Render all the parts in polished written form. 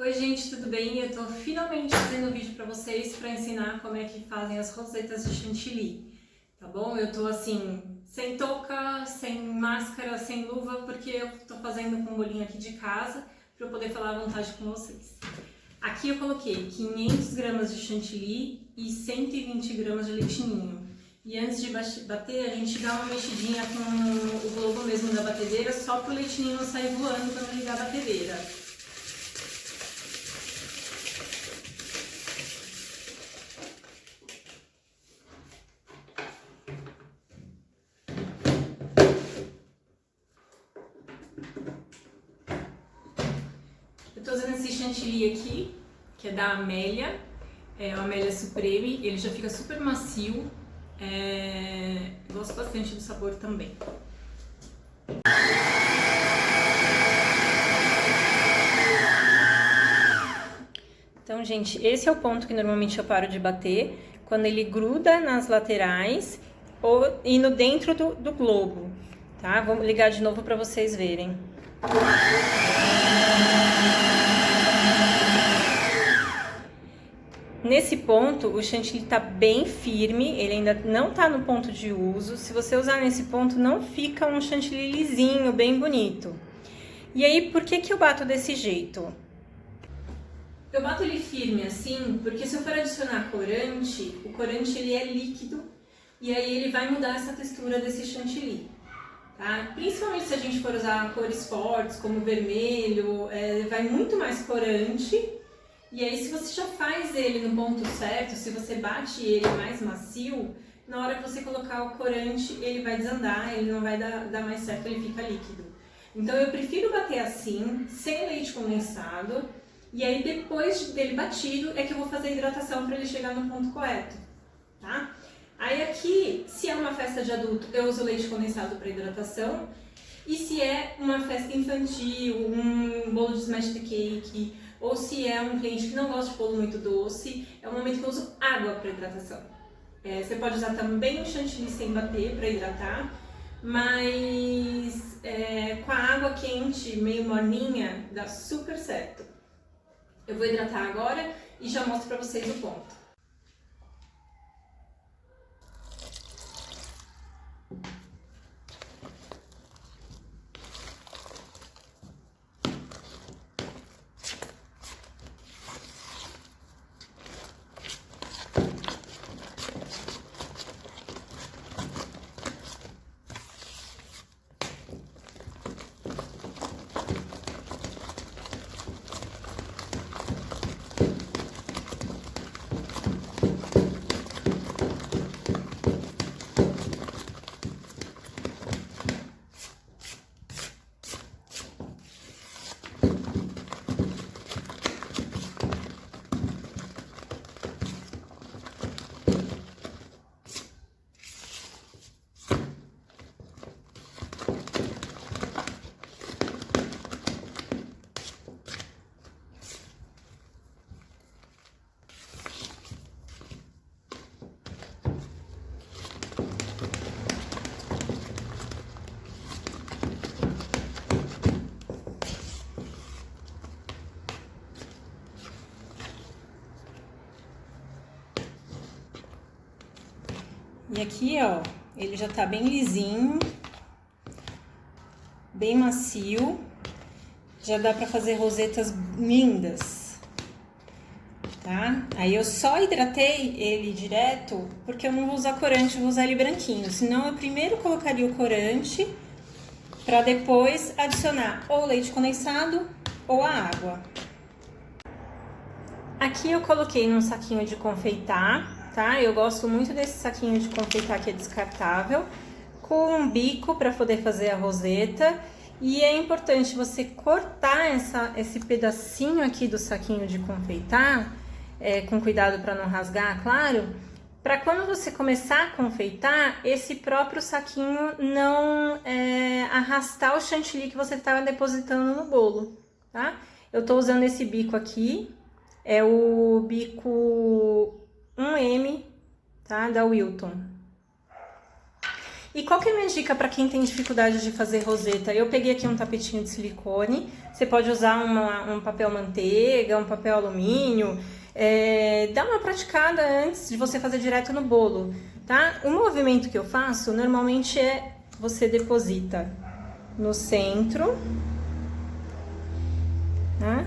Oi gente, tudo bem? Eu tô finalmente fazendo um vídeo pra vocês pra ensinar como é que fazem as rosetas de chantilly, tá bom? Eu tô assim, sem touca, sem máscara, sem luva, porque eu tô fazendo com um bolinho aqui de casa pra eu poder falar à vontade com vocês. Aqui eu coloquei 500 gramas de chantilly e 120 gramas de leite ninho. E antes de bater, a gente dá uma mexidinha com o globo mesmo da batedeira, só pro leite ninho não sair voando quando ligar a batedeira. Eu tô usando esse chantilly aqui, que é da Amélia, é o Amélia Supreme, ele já fica super macio, gosto bastante do sabor também. Então, gente, esse é o ponto que normalmente eu paro de bater, quando ele gruda nas laterais ou indo dentro do globo, tá? Vou ligar de novo para vocês verem. Nesse ponto, o chantilly tá bem firme, ele ainda não tá no ponto de uso. Se você usar nesse ponto, não fica um chantilly lisinho, bem bonito. E aí, por que eu bato desse jeito? Eu bato ele firme assim, porque se eu for adicionar corante, o corante ele é líquido e aí ele vai mudar essa textura desse chantilly, tá? Principalmente se a gente for usar cores fortes, como vermelho, vai muito mais corante. E aí, se você já faz ele no ponto certo, se você bate ele mais macio, na hora que você colocar o corante, ele vai desandar, ele não vai dar mais certo, ele fica líquido. Então, eu prefiro bater assim, sem leite condensado, e aí depois dele batido é que eu vou fazer a hidratação para ele chegar no ponto correto, tá? Aí aqui, se é uma festa de adulto, eu uso leite condensado para hidratação, e se é uma festa infantil, um bolo de smash cake, ou se é um cliente que não gosta de bolo muito doce, é o momento que eu uso água para hidratação. Você pode usar também o chantilly sem bater para hidratar, mas com a água quente, meio morninha, dá super certo. Eu vou hidratar agora e já mostro para vocês o ponto. E aqui, ó, ele já tá bem lisinho, bem macio, já dá pra fazer rosetas lindas, tá? Aí eu só hidratei ele direto, porque eu não vou usar corante, vou usar ele branquinho, senão eu primeiro colocaria o corante, pra depois adicionar ou leite condensado ou a água. Aqui eu coloquei num saquinho de confeitar, tá? Eu gosto muito desse saquinho de confeitar que é descartável, com um bico para poder fazer a roseta. E é importante você cortar esse pedacinho aqui do saquinho de confeitar, com cuidado para não rasgar, claro, para quando você começar a confeitar, esse próprio saquinho não arrastar o chantilly que você estava depositando no bolo, tá? Eu tô usando esse bico aqui, é o bico 1M, tá? Da Wilton. E qual que é a minha dica para quem tem dificuldade de fazer roseta? Eu peguei aqui um tapetinho de silicone, você pode usar um papel manteiga, um papel alumínio, dá uma praticada antes de você fazer direto no bolo, tá? O movimento que eu faço normalmente você deposita no centro, tá?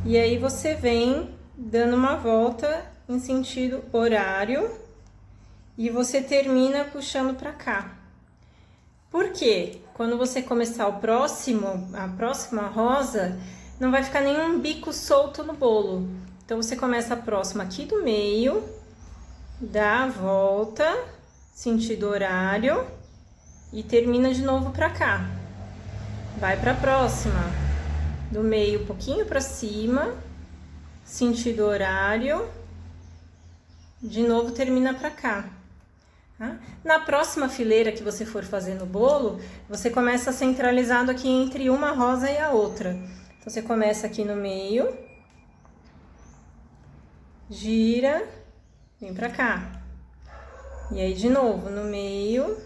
E aí você vem dando uma volta em sentido horário e você termina puxando para cá. Por quê? Quando você começar a próxima rosa, não vai ficar nenhum bico solto no bolo. Então, você começa a próxima aqui do meio, dá a volta, sentido horário, e termina de novo pra cá. Vai pra próxima, do meio um pouquinho pra cima, sentido horário, de novo termina pra cá. Na próxima fileira que você for fazer no bolo, você começa centralizado aqui entre uma rosa e a outra. Então, você começa aqui no meio, gira, vem pra cá. E aí, de novo, no meio.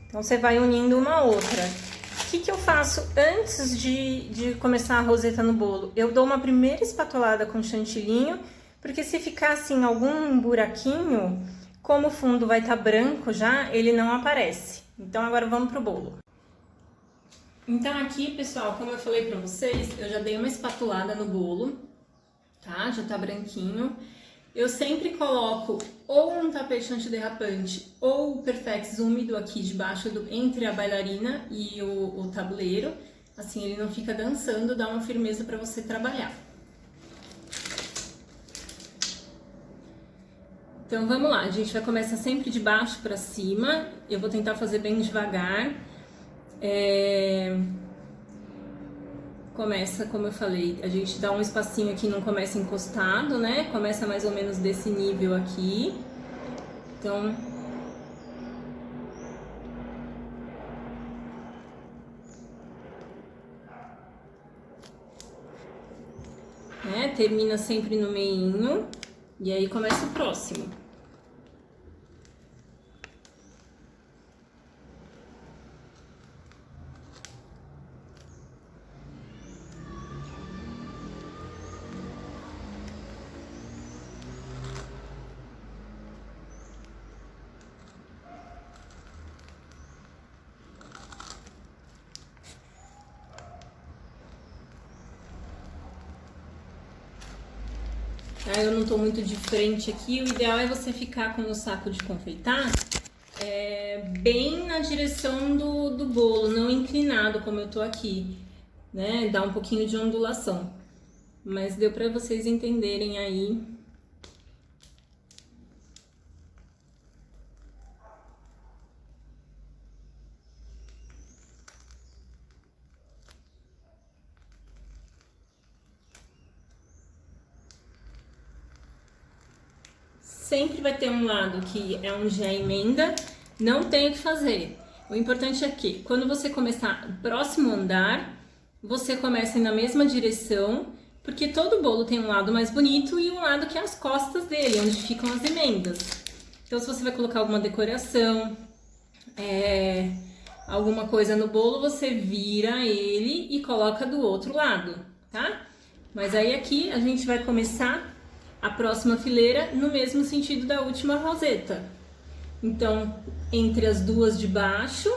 Então, você vai unindo uma a outra. O que eu faço antes de começar a roseta no bolo? Eu dou uma primeira espatulada com chantillinho, porque se ficar assim algum buraquinho, como o fundo vai estar branco já, ele não aparece. Então, agora vamos pro bolo. Então, aqui, pessoal, como eu falei pra vocês, eu já dei uma espatulada no bolo, tá? Já tá branquinho. Eu sempre coloco ou um tapete antiderrapante ou o Perfex úmido aqui debaixo, entre a bailarina e o tabuleiro. Assim, ele não fica dançando, dá uma firmeza pra você trabalhar. Então, vamos lá, a gente vai começar sempre de baixo pra cima. Eu vou tentar fazer bem devagar. Começa, como eu falei, a gente dá um espacinho aqui, não começa encostado, né? Começa mais ou menos desse nível aqui. Então... termina sempre no meinho. E aí começa o próximo. Eu não tô muito de frente aqui, o ideal é você ficar com o saco de confeitar bem na direção do bolo, não inclinado como eu tô aqui, né? Dá um pouquinho de ondulação, mas deu pra vocês entenderem aí. Sempre vai ter um lado que é onde é a emenda, não tem o que fazer. O importante é que, quando você começar o próximo andar, você comece na mesma direção, porque todo bolo tem um lado mais bonito e um lado que é as costas dele, onde ficam as emendas. Então, se você vai colocar alguma decoração, alguma coisa no bolo, você vira ele e coloca do outro lado, tá? Mas aí aqui a gente vai começar a próxima fileira no mesmo sentido da última roseta. Então, entre as duas de baixo,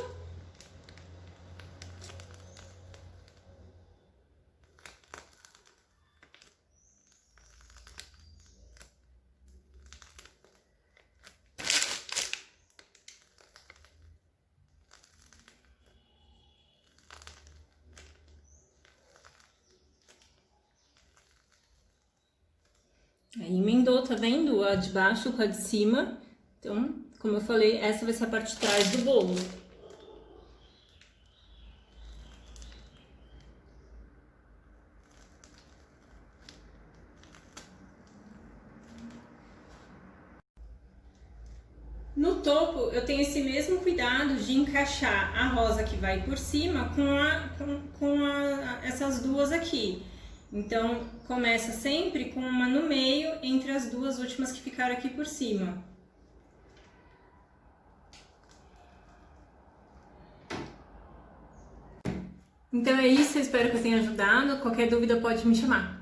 aí emendou, tá vendo? A de baixo com a de cima. Então, como eu falei, essa vai ser a parte de trás do bolo. No topo, eu tenho esse mesmo cuidado de encaixar a rosa que vai por cima com essas duas aqui. Então, começa sempre com uma no meio, entre as duas últimas que ficaram aqui por cima. Então é isso, eu espero que eu tenha ajudado. Qualquer dúvida pode me chamar.